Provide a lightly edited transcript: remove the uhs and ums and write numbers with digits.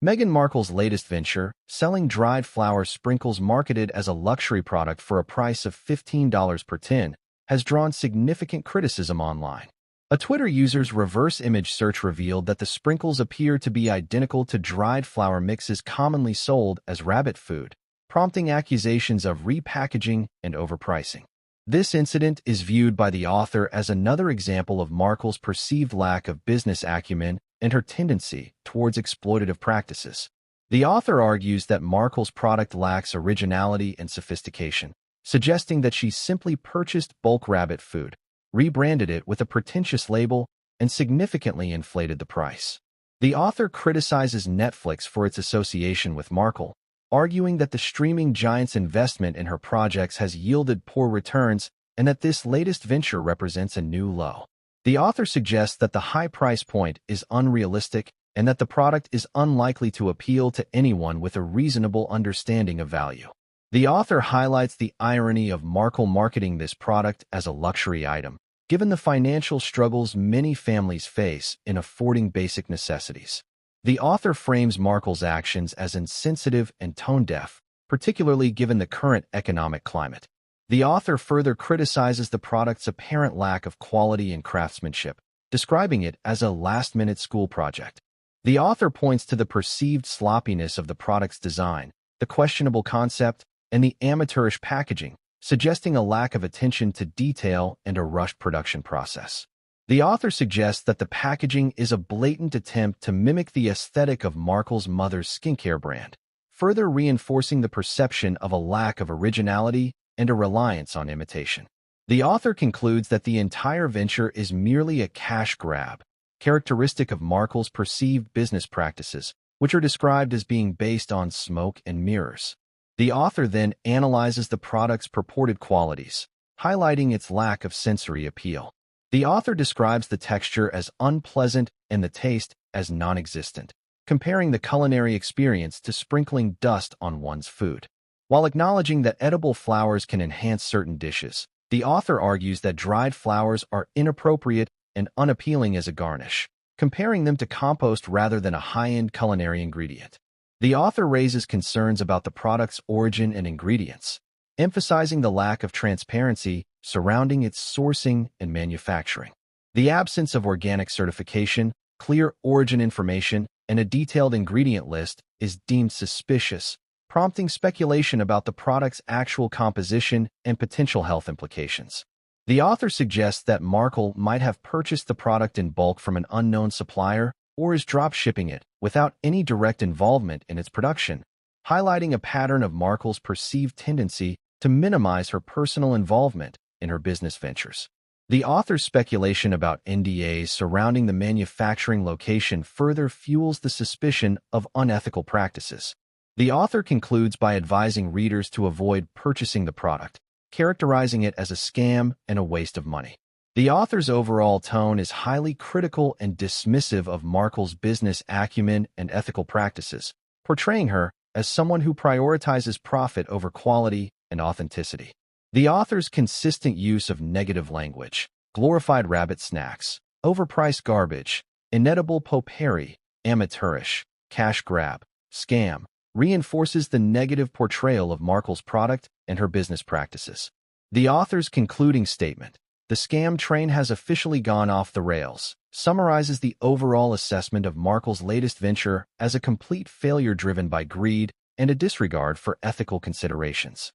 Meghan Markle's latest venture, selling dried flower sprinkles marketed as a luxury product for a price of $15 per tin, has drawn significant criticism online. A Twitter user's reverse image search revealed that the sprinkles appear to be identical to dried flower mixes commonly sold as rabbit food, prompting accusations of repackaging and overpricing. This incident is viewed by the author as another example of Markle's perceived lack of business acumen and her tendency towards exploitative practices. The author argues that Markle's product lacks originality and sophistication, suggesting that she simply purchased bulk rabbit food, rebranded it with a pretentious label, and significantly inflated the price. The author criticizes Netflix for its association with Markle, arguing that the streaming giant's investment in her projects has yielded poor returns and that this latest venture represents a new low. The author suggests that the high price point is unrealistic and that the product is unlikely to appeal to anyone with a reasonable understanding of value. The author highlights the irony of Markle marketing this product as a luxury item, given the financial struggles many families face in affording basic necessities. The author frames Markle's actions as insensitive and tone-deaf, particularly given the current economic climate. The author further criticizes the product's apparent lack of quality and craftsmanship, describing it as a last-minute school project. The author points to the perceived sloppiness of the product's design, the questionable concept, and the amateurish packaging, suggesting a lack of attention to detail and a rushed production process. The author suggests that the packaging is a blatant attempt to mimic the aesthetic of Markle's mother's skincare brand, further reinforcing the perception of a lack of originality and a reliance on imitation. The author concludes that the entire venture is merely a cash grab, characteristic of Markle's perceived business practices, which are described as being based on smoke and mirrors. The author then analyzes the product's purported qualities, highlighting its lack of sensory appeal. The author describes the texture as unpleasant and the taste as non-existent, comparing the culinary experience to sprinkling dust on one's food. While acknowledging that edible flowers can enhance certain dishes, the author argues that dried flowers are inappropriate and unappealing as a garnish, comparing them to compost rather than a high-end culinary ingredient. The author raises concerns about the product's origin and ingredients, emphasizing the lack of transparency surrounding its sourcing and manufacturing. The absence of organic certification, clear origin information, and a detailed ingredient list is deemed suspicious, prompting speculation about the product's actual composition and potential health implications. The author suggests that Markle might have purchased the product in bulk from an unknown supplier or is drop shipping it without any direct involvement in its production, highlighting a pattern of Markle's perceived tendency to minimize her personal involvement in her business ventures. The author's speculation about NDAs surrounding the manufacturing location further fuels the suspicion of unethical practices. The author concludes by advising readers to avoid purchasing the product, characterizing it as a scam and a waste of money. The author's overall tone is highly critical and dismissive of Markle's business acumen and ethical practices, portraying her as someone who prioritizes profit over quality and authenticity. The author's consistent use of negative language, glorified rabbit snacks, overpriced garbage, inedible potpourri, amateurish, cash grab, scam, reinforces the negative portrayal of Markle's product and her business practices. The author's concluding statement, "The scam train has officially gone off the rails," summarizes the overall assessment of Markle's latest venture as a complete failure driven by greed and a disregard for ethical considerations.